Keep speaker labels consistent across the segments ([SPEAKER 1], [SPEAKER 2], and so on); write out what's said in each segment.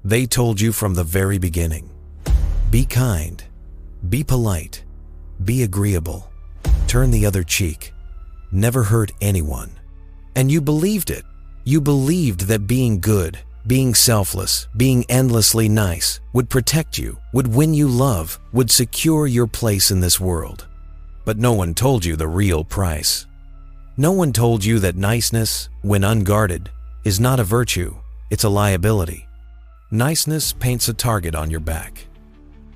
[SPEAKER 1] They told you from the very beginning. Be kind, be polite, be agreeable, turn the other cheek, never hurt anyone. And you believed it. You believed that being good, being selfless, being endlessly nice would protect you, would win you love, would secure your place in this world. But no one told you the real price. No one told you that niceness, when unguarded, is not a virtue, it's a liability. Niceness paints a target on your back.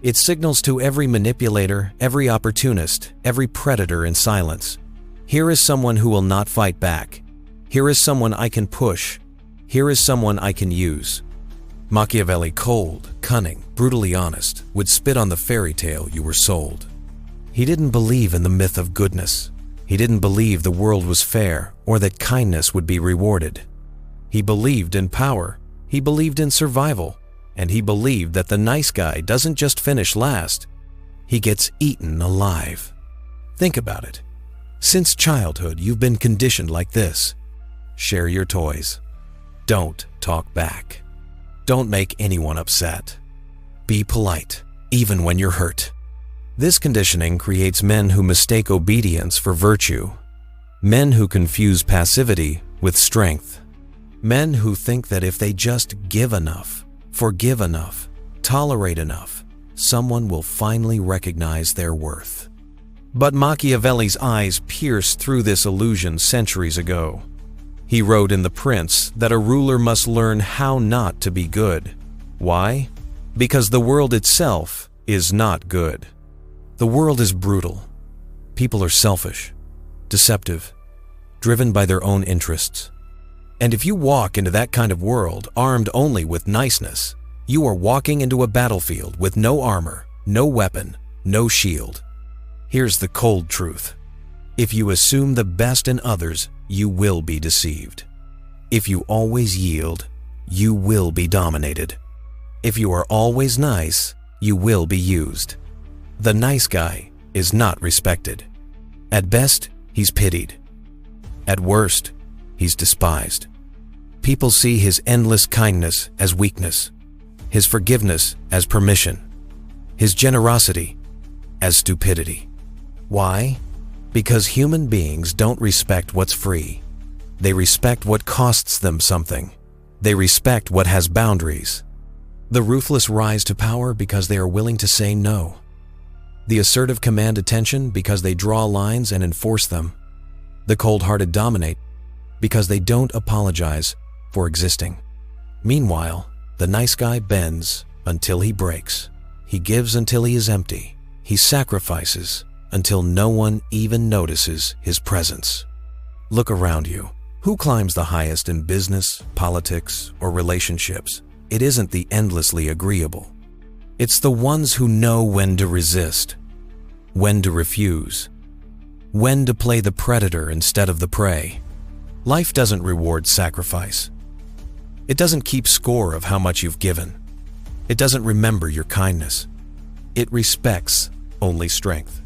[SPEAKER 1] It signals to every manipulator, every opportunist, every predator in silence. Here is someone who will not fight back. Here is someone I can push. Here is someone I can use. Machiavelli, cold, cunning, brutally honest, would spit on the fairy tale you were sold. He didn't believe in the myth of goodness. He didn't believe the world was fair or that kindness would be rewarded. He believed in power. He believed in survival. And he believed that the nice guy doesn't just finish last. He gets eaten alive. Think about it. Since childhood, you've been conditioned like this. Share your toys. Don't talk back. Don't make anyone upset. Be polite, even when you're hurt. This conditioning creates men who mistake obedience for virtue. Men who confuse passivity with strength. Men who think that if they just give enough, forgive enough, tolerate enough, someone will finally recognize their worth. But Machiavelli's eyes pierced through this illusion centuries ago. He wrote in The Prince that a ruler must learn how not to be good. Why? Because the world itself is not good. The world is brutal. People are selfish, deceptive, driven by their own interests. And if you walk into that kind of world armed only with niceness, you are walking into a battlefield with no armor, no weapon, no shield. Here's the cold truth. If you assume the best in others, you will be deceived. If you always yield, you will be dominated. If you are always nice, you will be used. The nice guy is not respected. At best, he's pitied. At worst, he's despised. People see his endless kindness as weakness, his forgiveness as permission, his generosity as stupidity. Why? Because human beings don't respect what's free. They respect what costs them something. They respect what has boundaries. The ruthless rise to power because they are willing to say no. The assertive command attention because they draw lines and enforce them. The cold-hearted dominate because they don't apologize for existing. Meanwhile, the nice guy bends until he breaks. He gives until he is empty. He sacrifices until no one even notices his presence. Look around you. Who climbs the highest in business, politics, or relationships? It isn't the endlessly agreeable. It's the ones who know when to resist, when to refuse, when to play the predator instead of the prey. Life doesn't reward sacrifice. It doesn't keep score of how much you've given. It doesn't remember your kindness. It respects only strength.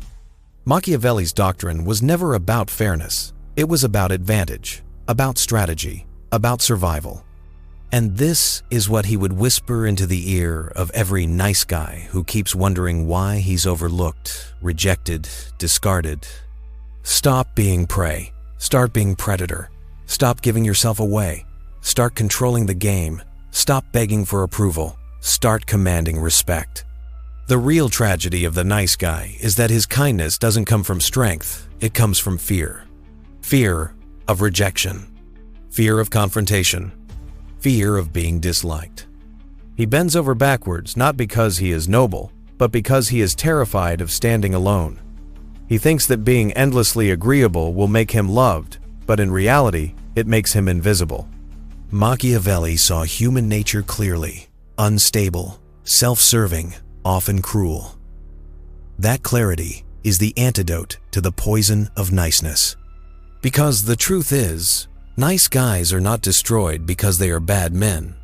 [SPEAKER 1] Machiavelli's doctrine was never about fairness. It was about advantage, about strategy, about survival. And this is what he would whisper into the ear of every nice guy who keeps wondering why he's overlooked, rejected, discarded. Stop being prey. Start being predator. Stop giving yourself away. Start controlling the game. Stop begging for approval. Start commanding respect. The real tragedy of the nice guy is that his kindness doesn't come from strength. It comes from fear. Fear of rejection. Fear of confrontation. Fear of being disliked. He bends over backwards not because he is noble, but because he is terrified of standing alone. He thinks that being endlessly agreeable will make him loved, but in reality, it makes him invisible. Machiavelli saw human nature clearly, unstable, self-serving, often cruel. That clarity is the antidote to the poison of niceness. Because the truth is, nice guys are not destroyed because they are bad men.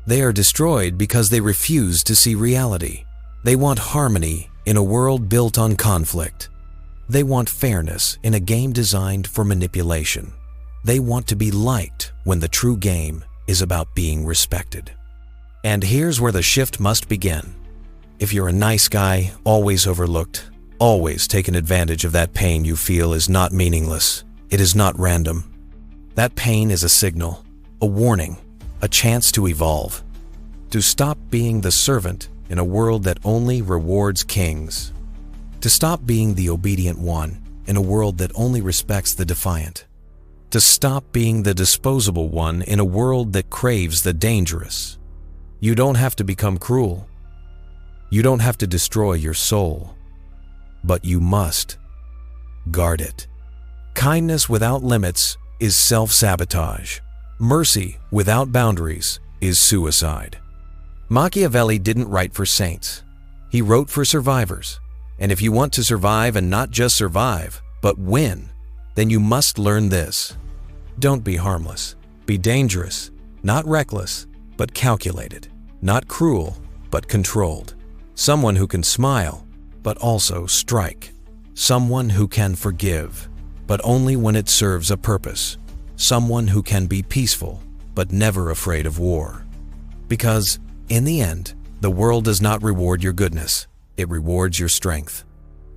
[SPEAKER 1] They are destroyed because they refuse to see reality. They want harmony in a world built on conflict. They want fairness in a game designed for manipulation. They want to be liked when the true game is about being respected. And here's where the shift must begin. If you're a nice guy, always overlooked, always taken advantage of, that pain you feel is not meaningless. It is not random. That pain is a signal, a warning, a chance to evolve, to stop being the servant in a world that only rewards kings, to stop being the obedient one in a world that only respects the defiant, to stop being the disposable one in a world that craves the dangerous. You don't have to become cruel. You don't have to destroy your soul, but you must guard it. Kindness without limits is self-sabotage. Mercy without boundaries is suicide. Machiavelli didn't write for saints. He wrote for survivors. And if you want to survive and not just survive, but win, then you must learn this. Don't be harmless. Be dangerous. Not reckless, but calculated. Not cruel, but controlled. Someone who can smile, but also strike. Someone who can forgive, but only when it serves a purpose. Someone who can be peaceful, but never afraid of war. Because, in the end, the world does not reward your goodness. It rewards your strength.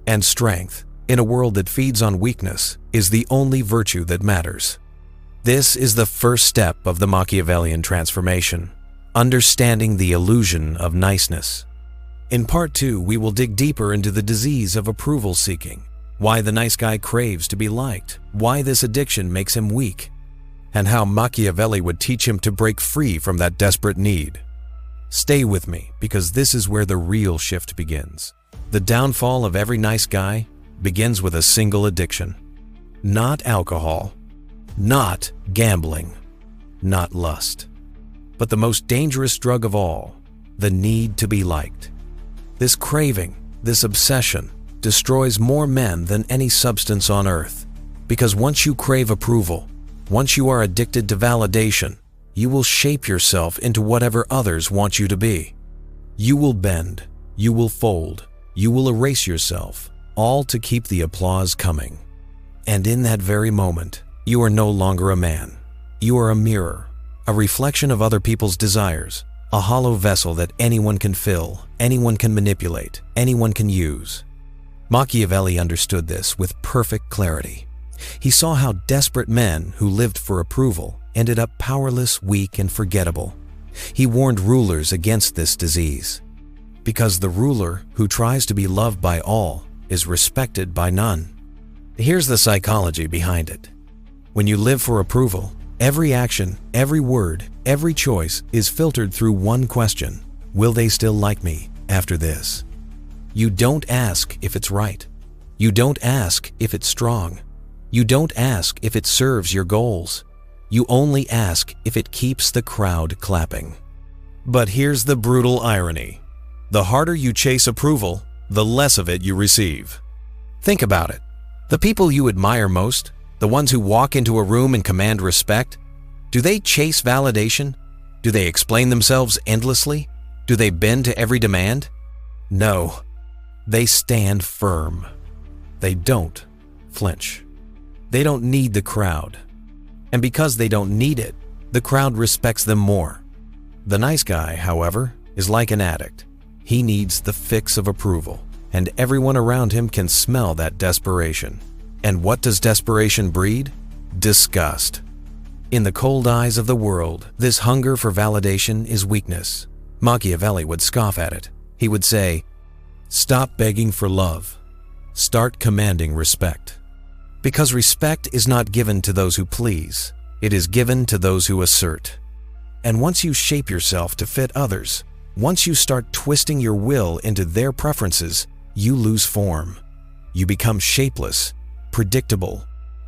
[SPEAKER 1] And strength, in a world that feeds on weakness, is the only virtue that matters. This is the first step of the Machiavellian transformation, understanding the illusion of niceness. In Part 2, we will dig deeper into the disease of approval seeking, why the nice guy craves to be liked, why this addiction makes him weak, and how Machiavelli would teach him to break free from that desperate need. Stay with me, because this is where the real shift begins. The downfall of every nice guy begins with a single addiction. Not alcohol, not gambling, not lust, but the most dangerous drug of all, the need to be liked. This craving, this obsession, destroys more men than any substance on earth. Because once you crave approval, once you are addicted to validation, you will shape yourself into whatever others want you to be. You will bend, you will fold, you will erase yourself, all to keep the applause coming. And in that very moment, you are no longer a man. You are a mirror, a reflection of other people's desires, a hollow vessel that anyone can fill, anyone can manipulate, anyone can use. Machiavelli understood this with perfect clarity. He saw how desperate men who lived for approval ended up powerless, weak, and forgettable. He warned rulers against this disease, because the ruler who tries to be loved by all is respected by none. Here's the psychology behind it. When you live for approval, every action, every word, every choice is filtered through one question: will they still like me after this? You don't ask if it's right. You don't ask if it's strong. You don't ask if it serves your goals. You only ask if it keeps the crowd clapping. But here's the brutal irony. The harder you chase approval, the less of it you receive. Think about it. The people you admire most, the ones who walk into a room and command respect, do they chase validation? Do they explain themselves endlessly? Do they bend to every demand? No. They stand firm. They don't flinch. They don't need the crowd. And because they don't need it, the crowd respects them more. The nice guy, however, is like an addict. He needs the fix of approval, and everyone around him can smell that desperation. And what does desperation breed? Disgust. In the cold eyes of the world, this hunger for validation is weakness. Machiavelli would scoff at it. He would say, "Stop begging for love. Start commanding respect." Because respect is not given to those who please. It is given to those who assert. And once you shape yourself to fit others, once you start twisting your will into their preferences, you lose form. You become shapeless, predictable.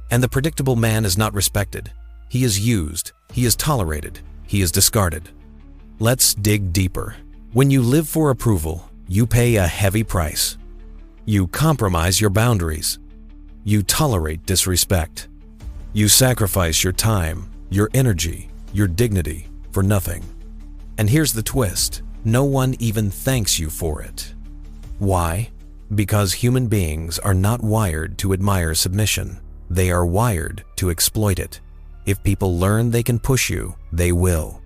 [SPEAKER 1] And the predictable man is not respected. He is used, he is tolerated, he is discarded. Let's dig deeper. When you live for approval, you pay a heavy price. You compromise your boundaries. You tolerate disrespect. You sacrifice your time, your energy, your dignity for nothing. And here's the twist. No one even thanks you for it. Why? Because human beings are not wired to admire submission. They are wired to exploit it. If people learn they can push you, they will.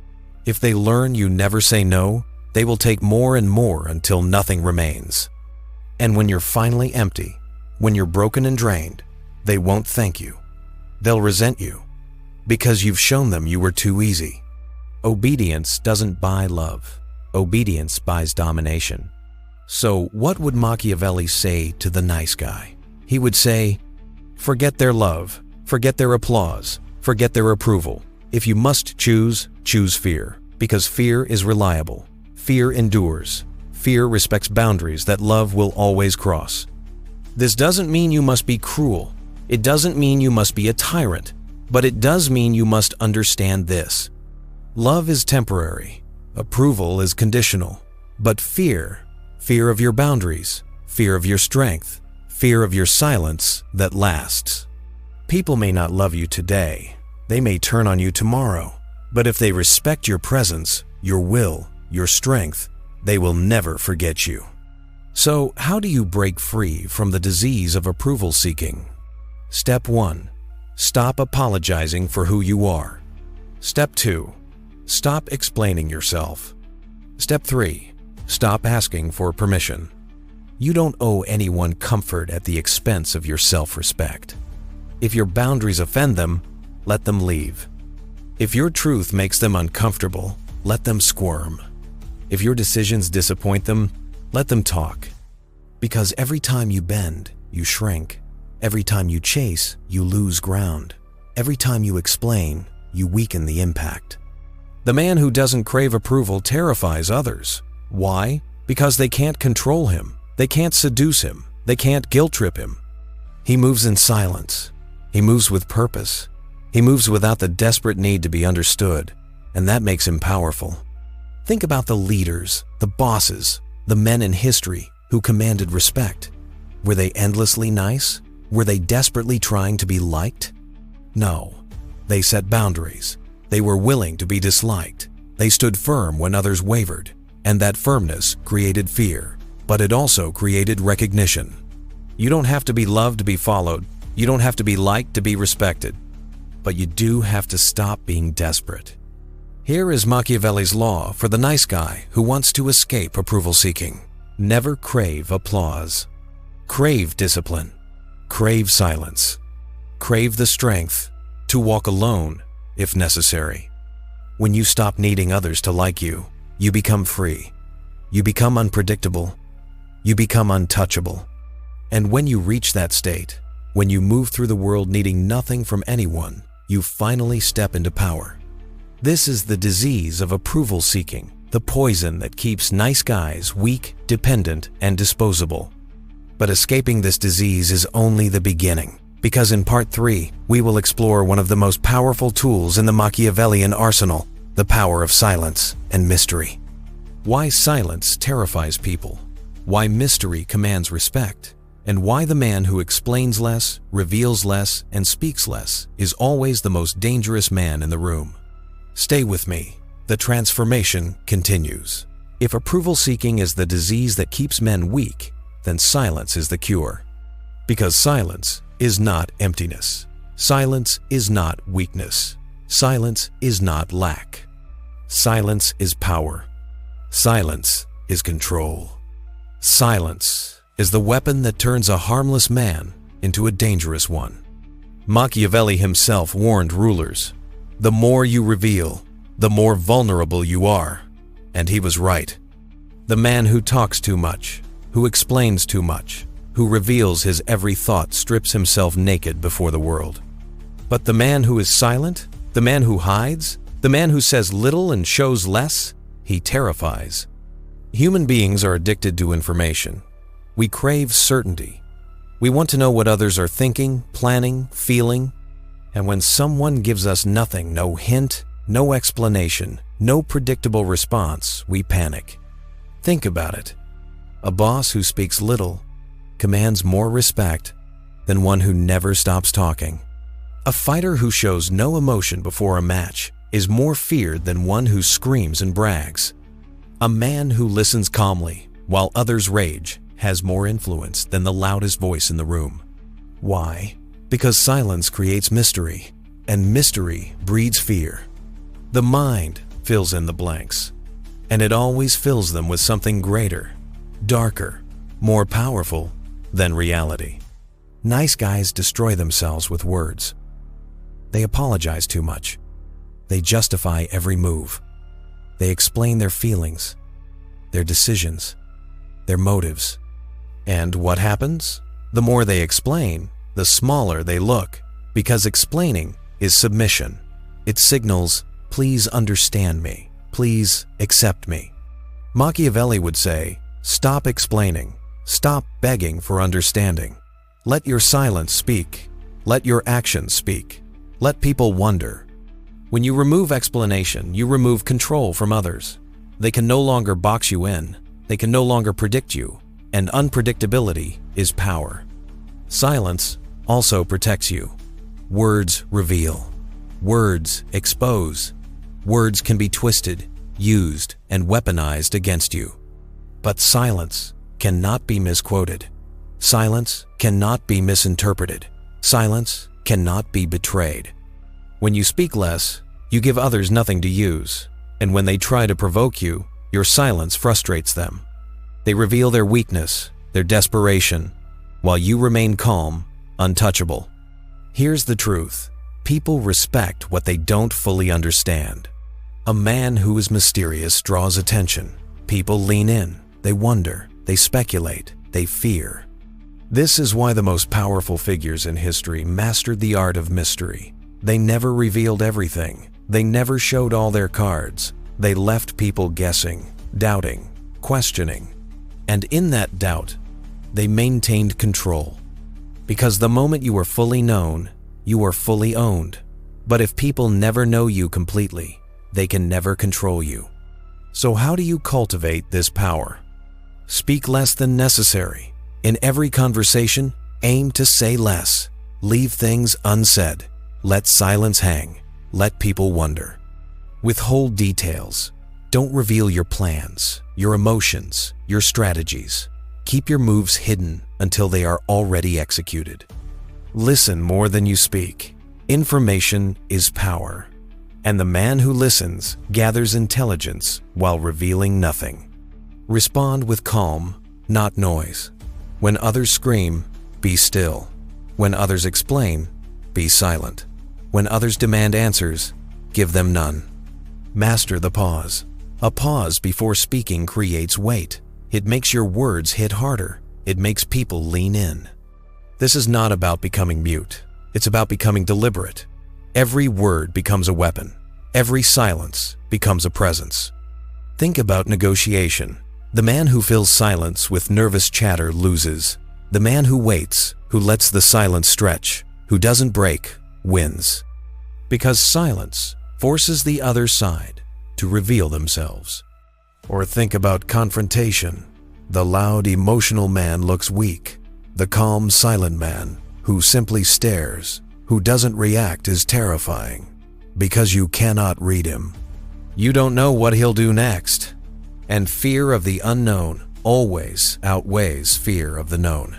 [SPEAKER 1] If they learn you never say no, they will take more and more until nothing remains. And when you're finally empty, when you're broken and drained, they won't thank you. They'll resent you because you've shown them you were too easy. Obedience doesn't buy love. Obedience buys domination. So what would Machiavelli say to the nice guy? He would say, forget their love, forget their applause, forget their approval. If you must choose, choose fear, because fear is reliable. Fear endures. Fear respects boundaries that love will always cross. This doesn't mean you must be cruel. It doesn't mean you must be a tyrant, but it does mean you must understand this. Love is temporary. Approval is conditional. But fear of your boundaries, fear of your strength, fear of your silence that lasts. People may not love you today. They may turn on you tomorrow. But if they respect your presence, your will, your strength, they will never forget you. So, how do you break free from the disease of approval seeking? Step 1. Stop apologizing for who you are. Step 2. Stop explaining yourself. Step 3. Stop asking for permission. You don't owe anyone comfort at the expense of your self-respect. If your boundaries offend them, let them leave. If your truth makes them uncomfortable, let them squirm. If your decisions disappoint them, let them talk. Because every time you bend, you shrink. Every time you chase, you lose ground. Every time you explain, you weaken the impact. The man who doesn't crave approval terrifies others. Why? Because they can't control him. They can't seduce him. They can't guilt-trip him. He moves in silence. He moves with purpose. He moves without the desperate need to be understood, and that makes him powerful. Think about the leaders, the bosses, the men in history who commanded respect. Were they endlessly nice? Were they desperately trying to be liked? No. They set boundaries. They were willing to be disliked. They stood firm when others wavered, and that firmness created fear, but it also created recognition. You don't have to be loved to be followed. You don't have to be liked to be respected. But you do have to stop being desperate. Here is Machiavelli's law for the nice guy who wants to escape approval seeking. Never crave applause. Crave discipline. Crave silence. Crave the strength to walk alone if necessary. When you stop needing others to like you, you become free. You become unpredictable. You become untouchable. And when you reach that state, when you move through the world needing nothing from anyone, you finally step into power. This is the disease of approval seeking, the poison that keeps nice guys weak, dependent, and disposable. But escaping this disease is only the beginning, because in Part 3, we will explore one of the most powerful tools in the Machiavellian arsenal, the power of silence and mystery. Why silence terrifies people, why mystery commands respect, and why the man who explains less, reveals less, and speaks less is always the most dangerous man in the room. Stay with me. The transformation continues. If approval seeking is the disease that keeps men weak, then silence is the cure. Because silence is not emptiness. Silence is not weakness. Silence is not lack. Silence is power. Silence is control. Silence is the weapon that turns a harmless man into a dangerous one. Machiavelli himself warned rulers, the more you reveal, the more vulnerable you are. And he was right. The man who talks too much, who explains too much, who reveals his every thought strips himself naked before the world. But the man who is silent, the man who hides, the man who says little and shows less, he terrifies. Human beings are addicted to information. We crave certainty. We want to know what others are thinking, planning, feeling. And when someone gives us nothing, no hint, no explanation, no predictable response, we panic. Think about it. A boss who speaks little commands more respect than one who never stops talking. A fighter who shows no emotion before a match is more feared than one who screams and brags. A man who listens calmly while others rage has more influence than the loudest voice in the room. Why? Because silence creates mystery, and mystery breeds fear. The mind, fills in the blanks. And it always fills them with something greater, darker, more powerful than reality. Nice guys destroy themselves with words. They apologize too much. They justify every move. They explain their feelings, their decisions, their motives. And what happens? The more they explain, the smaller they look, because explaining is submission. It signals, please understand me, please accept me. Machiavelli would say, stop explaining, stop begging for understanding. Let your silence speak, let your actions speak, let people wonder. When you remove explanation, you remove control from others. They can no longer box you in, they can no longer predict you, and unpredictability is power. Silence also protects you. Words reveal. Words expose. Words can be twisted, used, and weaponized against you. But silence cannot be misquoted. Silence cannot be misinterpreted. Silence cannot be betrayed. When you speak less, you give others nothing to use, and when they try to provoke you, your silence frustrates them. They reveal their weakness, their desperation, while you remain calm, untouchable. Here's the truth. People respect what they don't fully understand. A man who is mysterious draws attention. People lean in, they wonder, they speculate, they fear. This is why the most powerful figures in history mastered the art of mystery. They never revealed everything. They never showed all their cards. They left people guessing, doubting, questioning. And in that doubt, they maintained control. Because the moment you are fully known, you are fully owned. But if people never know you completely, they can never control you. So how do you cultivate this power? Speak less than necessary. In every conversation, aim to say less. Leave things unsaid. Let silence hang. Let people wonder. Withhold details. Don't reveal your plans, your emotions, your strategies. Keep your moves hidden until they are already executed. Listen more than you speak. Information is power. And the man who listens gathers intelligence while revealing nothing. Respond with calm, not noise. When others scream, be still. When others explain, be silent. When others demand answers, give them none. Master the pause. A pause before speaking creates weight. It makes your words hit harder. It makes people lean in. This is not about becoming mute. It's about becoming deliberate. Every word becomes a weapon. Every silence becomes a presence. Think about negotiation. The man who fills silence with nervous chatter loses. The man who waits, who lets the silence stretch, who doesn't break, wins. Because silence forces the other side to reveal themselves. Or think about confrontation. The loud, emotional man looks weak. The calm, silent man who simply stares, who doesn't react, is terrifying. Because you cannot read him. You don't know what he'll do next. And fear of the unknown always outweighs fear of the known.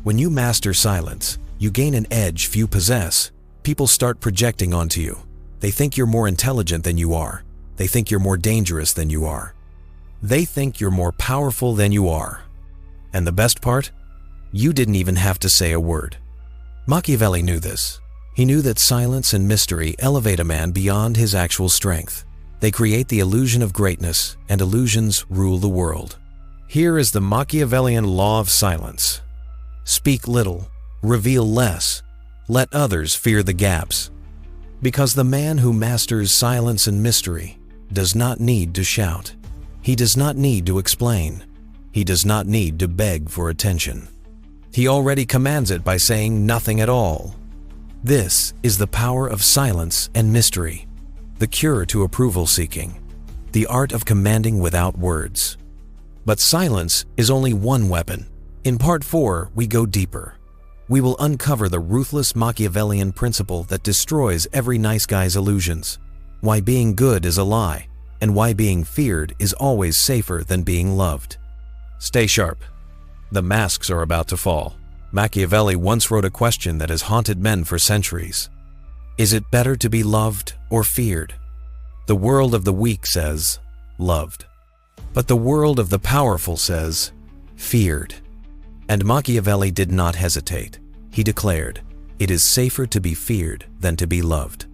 [SPEAKER 1] When you master silence, you gain an edge few possess. People start projecting onto you. They think you're more intelligent than you are. They think you're more dangerous than you are. They think you're more powerful than you are. And the best part? You didn't even have to say a word. Machiavelli knew this. He knew that silence and mystery elevate a man beyond his actual strength. They create the illusion of greatness, and illusions rule the world. Here is the Machiavellian law of silence. Speak little, reveal less, let others fear the gaps. Because the man who masters silence and mystery does not need to shout. He does not need to explain. He does not need to beg for attention. He already commands it by saying nothing at all. This is the power of silence and mystery, the cure to approval seeking, the art of commanding without words. But silence is only one weapon. In Part 4, we go deeper. We will uncover the ruthless Machiavellian principle that destroys every nice guy's illusions, why being good is a lie, and why being feared is always safer than being loved. Stay sharp. The masks are about to fall. Machiavelli once wrote a question that has haunted men for centuries. Is it better to be loved or feared? The world of the weak says, loved. But the world of the powerful says, feared. And Machiavelli did not hesitate. He declared, it is safer to be feared than to be loved.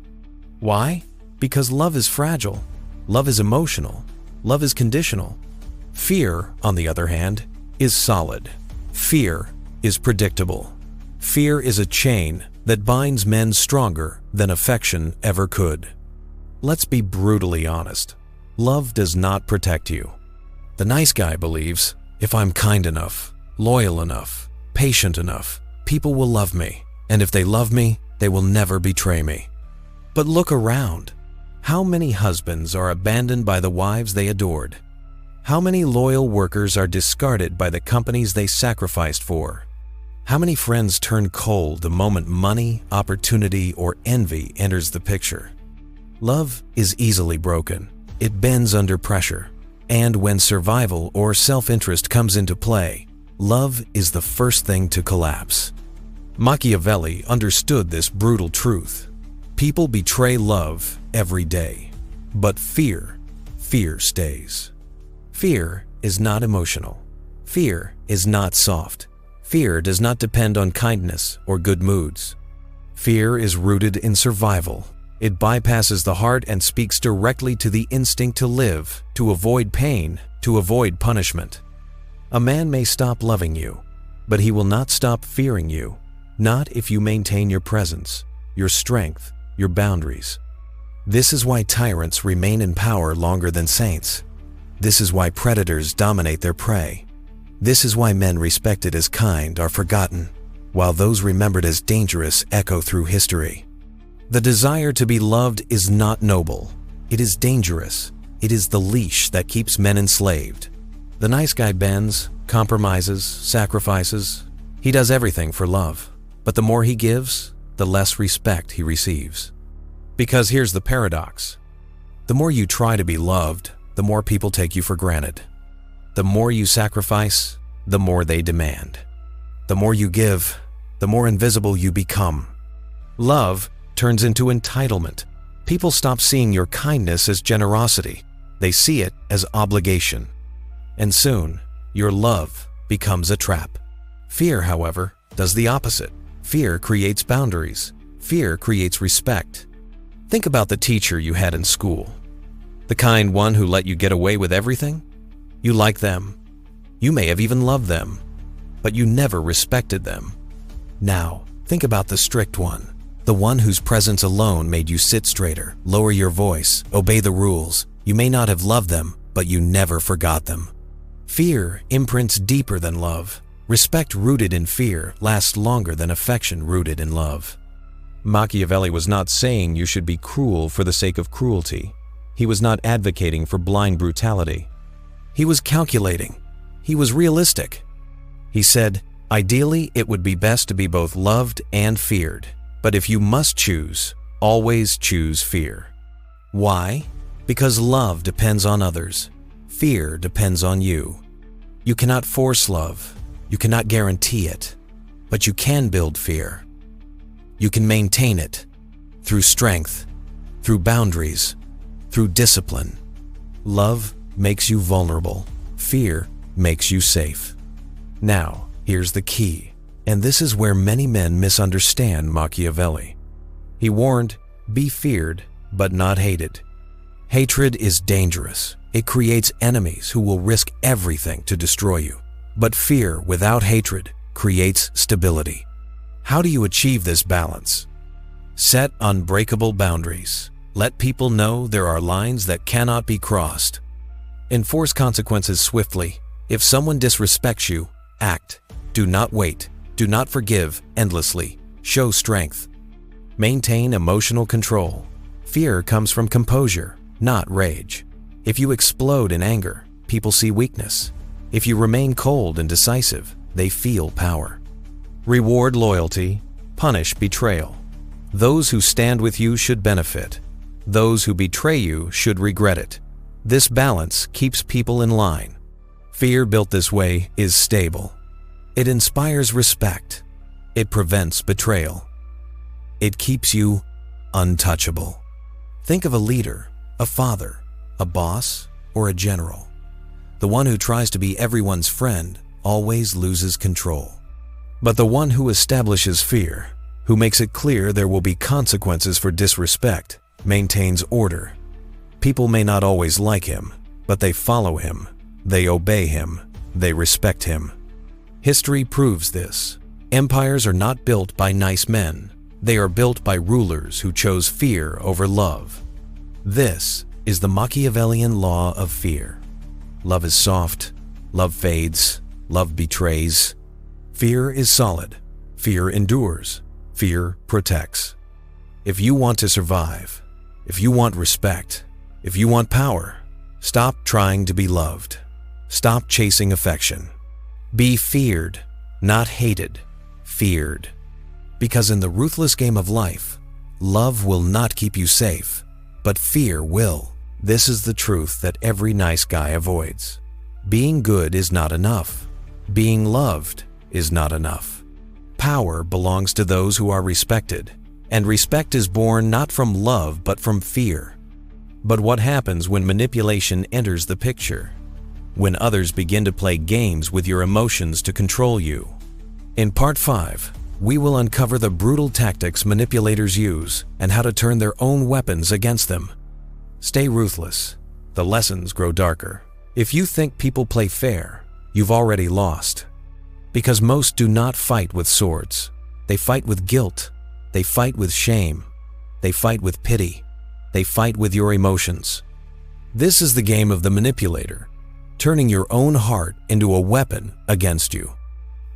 [SPEAKER 1] Why? Because love is fragile. Love is emotional. Love is conditional. Fear, on the other hand, is solid. Fear is predictable. Fear is a chain that binds men stronger than affection ever could. Let's be brutally honest. Love does not protect you. The nice guy believes, if I'm kind enough, loyal enough, patient enough, people will love me, and if they love me, they will never betray me. But look around. How many husbands are abandoned by the wives they adored? How many loyal workers are discarded by the companies they sacrificed for? How many friends turn cold the moment money, opportunity, or envy enters the picture? Love is easily broken. It bends under pressure. And when survival or self-interest comes into play, love is the first thing to collapse. Machiavelli understood this brutal truth. People betray love every day, but fear stays. Fear is not emotional. Fear is not soft. Fear does not depend on kindness or good moods. Fear is rooted in survival. It bypasses the heart and speaks directly to the instinct to live, to avoid pain, to avoid punishment. A man may stop loving you, but he will not stop fearing you, not if you maintain your presence, your strength, your boundaries. This is why tyrants remain in power longer than saints. This is why predators dominate their prey. This is why men respected as kind are forgotten, while those remembered as dangerous echo through history. The desire to be loved is not noble. It is dangerous. It is the leash that keeps men enslaved. The nice guy bends, compromises, sacrifices. He does everything for love. But the more he gives, the less respect he receives. Because here's the paradox. The more you try to be loved, the more people take you for granted. The more you sacrifice, the more they demand. The more you give, the more invisible you become. Love turns into entitlement. People stop seeing your kindness as generosity. They see it as obligation. And soon, your love becomes a trap. Fear, however, does the opposite. Fear creates boundaries. Fear creates respect. Think about the teacher you had in school. The kind one who let you get away with everything? You liked them. You may have even loved them, but you never respected them. Now, think about the strict one. The one whose presence alone made you sit straighter, lower your voice, obey the rules. You may not have loved them, but you never forgot them. Fear imprints deeper than love. Respect rooted in fear lasts longer than affection rooted in love. Machiavelli was not saying you should be cruel for the sake of cruelty. He was not advocating for blind brutality. He was calculating. He was realistic. He said, ideally, it would be best to be both loved and feared. But if you must choose, always choose fear. Why? Because love depends on others. Fear depends on you. You cannot force love. You cannot guarantee it. But you can build fear. You can maintain it through strength, through boundaries, through discipline. Love makes you vulnerable. Fear makes you safe. Now, here's the key. And this is where many men misunderstand Machiavelli. He warned, be feared, but not hated. Hatred is dangerous. It creates enemies who will risk everything to destroy you. But fear without hatred creates stability. How do you achieve this balance? Set unbreakable boundaries. Let people know there are lines that cannot be crossed. Enforce consequences swiftly. If someone disrespects you, act. Do not wait. Do not forgive endlessly. Show strength. Maintain emotional control. Fear comes from composure, not rage. If you explode in anger, people see weakness. If you remain cold and decisive, they feel power. Reward loyalty, punish betrayal. Those who stand with you should benefit. Those who betray you should regret it. This balance keeps people in line. Fear built this way is stable. It inspires respect. It prevents betrayal. It keeps you untouchable. Think of a leader. a father, a boss, or a general. The one who tries to be everyone's friend always loses control. But the one who establishes fear, who makes it clear there will be consequences for disrespect, maintains order. People may not always like him, but they follow him, they obey him, they respect him. History proves this. Empires are not built by nice men. They are built by rulers who chose fear over love. This is the Machiavellian law of fear. Love is soft. Love fades. Love betrays. Fear is solid. Fear endures. Fear protects. If you want to survive, if you want respect, if you want power, stop trying to be loved. Stop chasing affection. Be feared, not hated. Feared. Because in the ruthless game of life, love will not keep you safe, but fear will. This is the truth that every nice guy avoids. Being good is not enough. Being loved is not enough. Power belongs to those who are respected, and respect is born not from love but from fear. But what happens when manipulation enters the picture? When others begin to play games with your emotions to control you? In Part 5, we will uncover the brutal tactics manipulators use and how to turn their own weapons against them. Stay ruthless. The lessons grow darker. If you think people play fair, you've already lost. Because most do not fight with swords. They fight with guilt. They fight with shame. They fight with pity. They fight with your emotions. This is the game of the manipulator, turning your own heart into a weapon against you.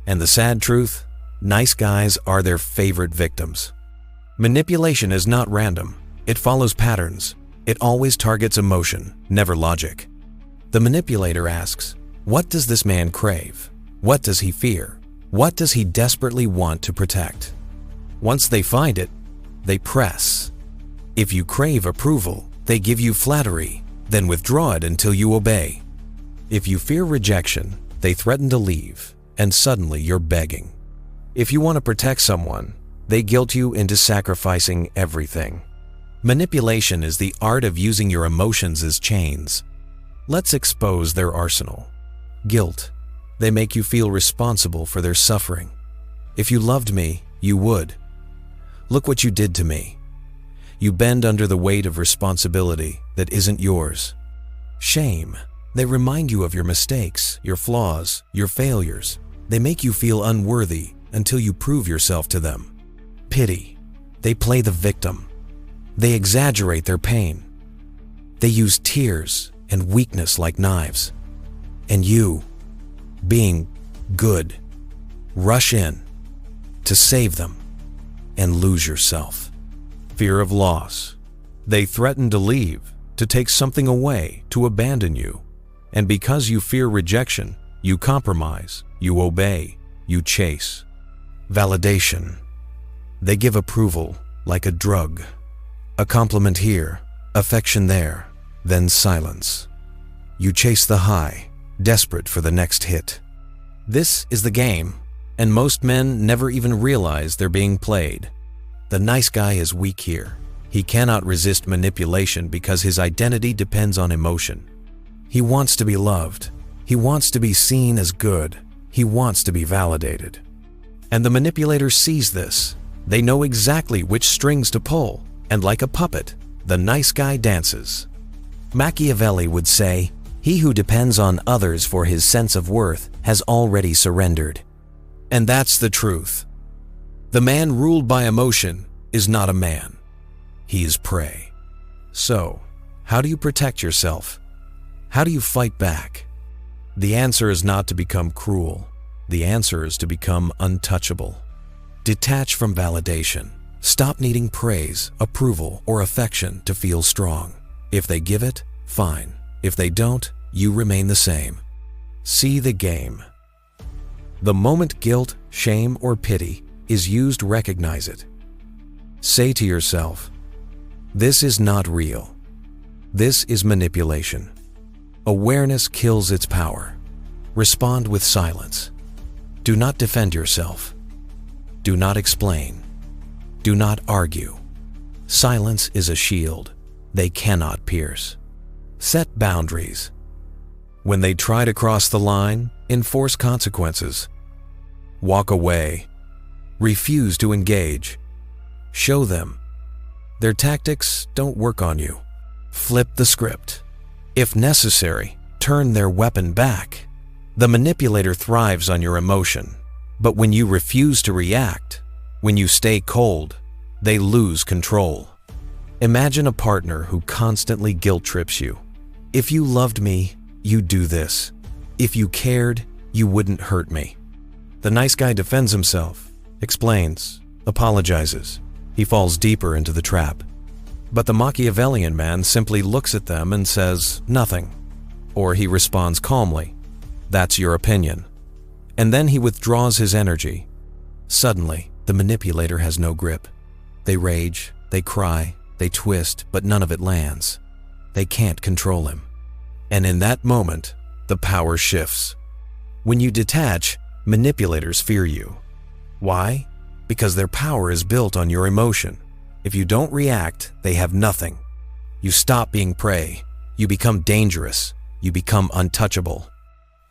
[SPEAKER 1] And the sad truth, nice guys are their favorite victims. Manipulation is not random. It follows patterns. It always targets emotion, never logic. The manipulator asks, what does this man crave? What does he fear? What does he desperately want to protect? Once they find it, they press. If you crave approval, they give you flattery, then withdraw it until you obey. If you fear rejection, they threaten to leave, and suddenly you're begging. If you want to protect someone, they guilt you into sacrificing everything. Manipulation is the art of using your emotions as chains. Let's expose their arsenal. Guilt. They make you feel responsible for their suffering. If you loved me, you would. Look what you did to me. You bend under the weight of responsibility that isn't yours. Shame. They remind you of your mistakes, your flaws, your failures. They make you feel unworthy until you prove yourself to them. Pity. They play the victim. They exaggerate their pain. They use tears and weakness like knives. And you, being good, rush in to save them and lose yourself. Fear of loss. They threaten to leave, to take something away, to abandon you. And because you fear rejection, you compromise, you obey, you chase. Validation. They give approval like a drug. A compliment here, affection there, then silence. You chase the high, desperate for the next hit. This is the game, and most men never even realize they're being played. The nice guy is weak here. He cannot resist manipulation because his identity depends on emotion. He wants to be loved. He wants to be seen as good. He wants to be validated. And the manipulator sees this. They know exactly which strings to pull, and like a puppet, the nice guy dances. Machiavelli would say, "He who depends on others for his sense of worth has already surrendered." And that's the truth. The man ruled by emotion is not a man. He is prey. So, how do you protect yourself? How do you fight back? The answer is not to become cruel. The answer is to become untouchable. Detach from validation. Stop needing praise, approval, or affection to feel strong. If they give it, fine. If they don't, you remain the same. See the game. The moment guilt, shame, or pity is used, recognize it. Say to yourself, this is not real. This is manipulation. Awareness kills its power. Respond with silence. Do not defend yourself. Do not explain. Do not argue. Silence is a shield. they cannot pierce. Set boundaries. When they try to cross the line, enforce consequences. Walk away. Refuse to engage. Show them. Their tactics don't work on you. Flip the script. If necessary, turn their weapon back. The manipulator thrives on your emotion, but when you refuse to react, when you stay cold, they lose control. Imagine a partner who constantly guilt trips you. If you loved me, you'd do this. If you cared, you wouldn't hurt me. The nice guy defends himself, explains, apologizes. He falls deeper into the trap. But the Machiavellian man simply looks at them and says, nothing. Or he responds calmly, that's your opinion. And then he withdraws his energy. Suddenly, the manipulator has no grip. They rage, they cry, they twist, but none of it lands. They can't control him. And in that moment, the power shifts. When you detach, manipulators fear you. Why? Because their power is built on your emotion. If you don't react, they have nothing. You stop being prey. You become dangerous. You become untouchable.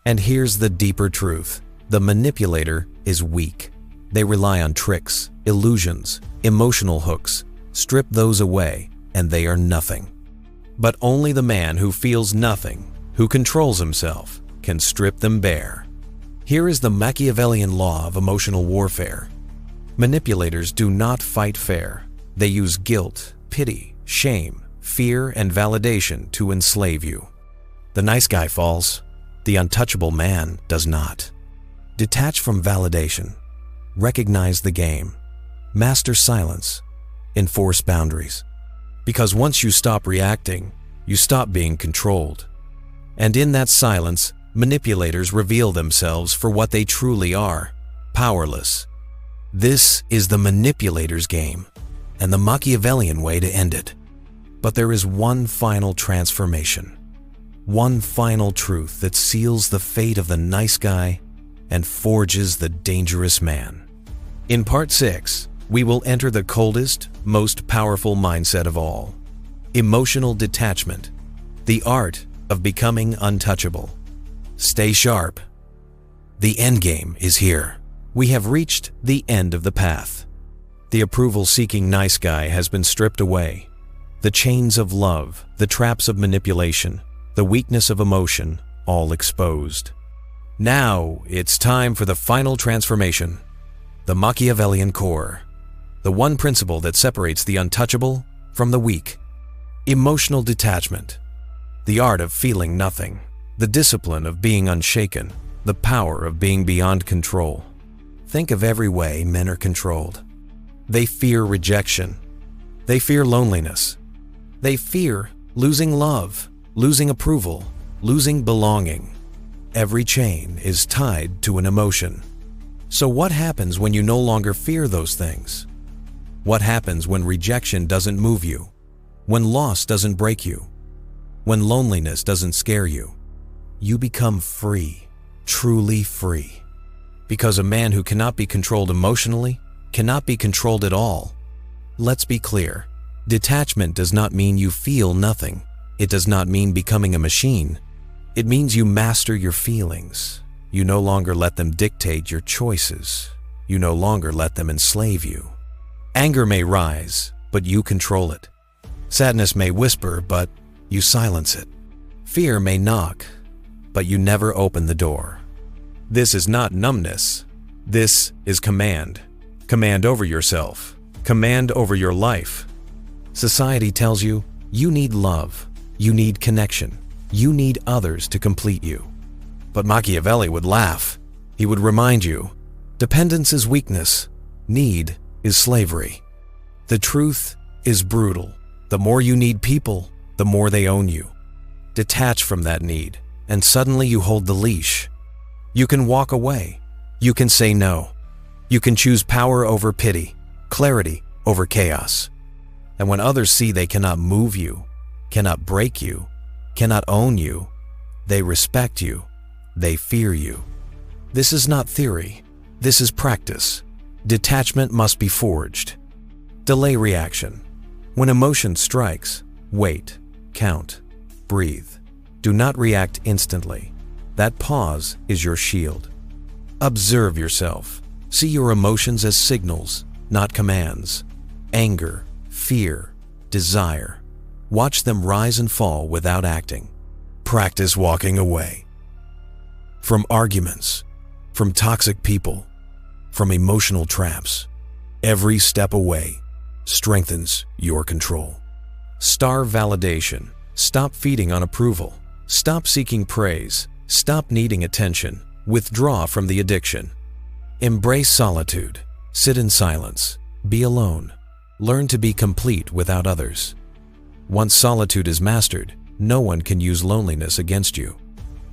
[SPEAKER 1] And here's the deeper truth. The manipulator is weak. They rely on tricks, illusions, emotional hooks. Strip those away, and they are nothing. But only the man who feels nothing, who controls himself, can strip them bare. Here is the Machiavellian law of emotional warfare. Manipulators do not fight fair. They use guilt, pity, shame, fear, and validation to enslave you. The nice guy falls. The untouchable man does not. Detach from validation. Recognize the game. Master silence. Enforce boundaries. Because once you stop reacting, you stop being controlled. And in that silence, manipulators reveal themselves for what they truly are, powerless. This is the manipulator's game, and the Machiavellian way to end it. But there is one final transformation. One final truth that seals the fate of the nice guy and forges the dangerous man. In Part 6, we will enter the coldest, most powerful mindset of all. Emotional detachment. The art of becoming untouchable. Stay sharp. The endgame is here. We have reached the end of the path. The approval-seeking nice guy has been stripped away. The chains of love, the traps of manipulation, the weakness of emotion, all exposed. Now it's time for the final transformation. The Machiavellian core. The one principle that separates the untouchable from the weak. Emotional detachment. The art of feeling nothing. The discipline of being unshaken. The power of being beyond control. Think of every way men are controlled. They fear rejection. They fear loneliness. They fear losing love, losing approval, losing belonging. Every chain is tied to an emotion. So what happens when you no longer fear those things? What happens when rejection doesn't move you? When loss doesn't break you? When loneliness doesn't scare you? You become free, truly free. Because a man who cannot be controlled emotionally cannot be controlled at all. Let's be clear. Detachment does not mean you feel nothing. It does not mean becoming a machine. It means you master your feelings. You no longer let them dictate your choices. You no longer let them enslave you. Anger may rise, but you control it. Sadness may whisper, but you silence it. Fear may knock, but you never open the door. This is not numbness. This is command. Command over yourself. Command over your life. Society tells you, you need love. You need connection. You need others to complete you. But Machiavelli would laugh. He would remind you, dependence is weakness. Need is slavery. The truth is brutal. The more you need people, the more they own you. Detach from that need, and suddenly you hold the leash. You can walk away. You can say no. You can choose power over pity, clarity over chaos. And when others see they cannot move you, cannot break you, cannot own you, they respect you, they fear you. This is not theory. This is practice. Detachment must be forged. Delay reaction. When emotion strikes, Wait, count, breathe. Do not react instantly. That pause is your shield. Observe yourself. See your emotions as signals, not commands. Anger, fear, desire. Watch them rise and fall without acting. Practice walking away. From arguments, from toxic people, from emotional traps. Every step away strengthens your control. Starve validation. Stop feeding on approval. Stop seeking praise. Stop needing attention. Withdraw from the addiction. Embrace solitude. Sit in silence. Be alone. Learn to be complete without others. Once solitude is mastered, no one can use loneliness against you.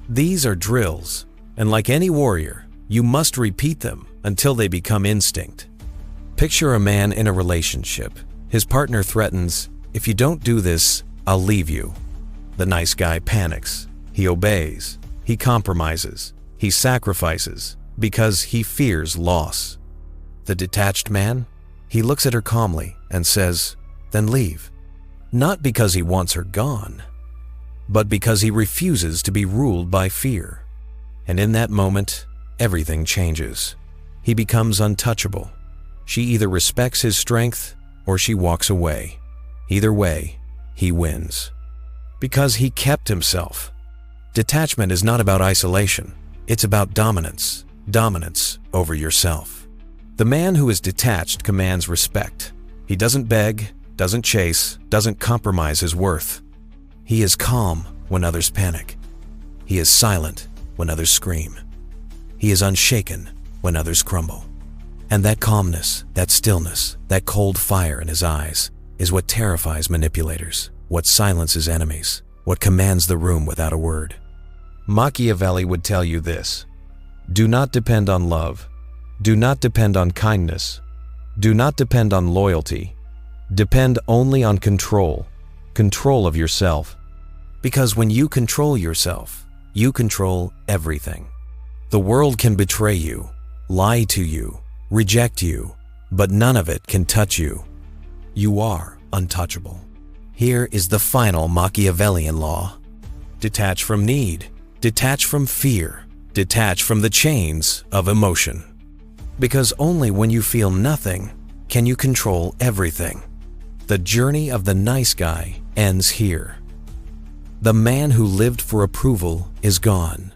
[SPEAKER 1] These are drills, and like any warrior, you must repeat them until they become instinct. Picture a man in a relationship. His partner threatens, "If you don't do this, I'll leave you." The nice guy panics. He obeys. He compromises. He sacrifices because he fears loss. The detached man? He looks at her calmly and says, "Then leave." Not because he wants her gone, but because he refuses to be ruled by fear. And in that moment, everything changes. He becomes untouchable. She either respects his strength or she walks away. Either way, he wins. Because he kept himself. Detachment is not about isolation. It's about dominance. Dominance over yourself. The man who is detached commands respect. He doesn't beg, doesn't chase, doesn't compromise his worth. He is calm when others panic. He is silent when others scream. He is unshaken when others crumble. And that calmness, that stillness, that cold fire in his eyes is what terrifies manipulators, what silences enemies, what commands the room without a word. Machiavelli would tell you this: do not depend on love. Do not depend on kindness. Do not depend on loyalty. Depend only on control. Control of yourself. Because when you control yourself, you control everything. The world can betray you, lie to you, reject you, but none of it can touch you. You are untouchable. Here is the final Machiavellian law. Detach from need. Detach from fear. Detach from the chains of emotion. Because only when you feel nothing can you control everything. The journey of the nice guy ends here. The man who lived for approval is gone.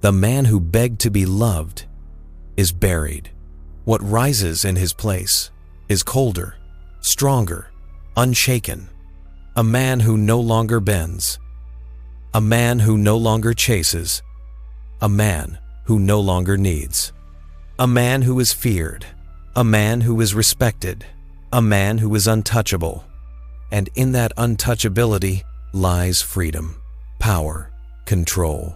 [SPEAKER 1] The man who begged to be loved is buried. What rises in his place is colder, stronger, unshaken. A man who no longer bends. A man who no longer chases. A man who no longer needs. A man who is feared. A man who is respected. A man who is untouchable. And in that untouchability lies freedom, power, control.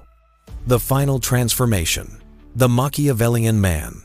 [SPEAKER 1] The final transformation, the Machiavellian man.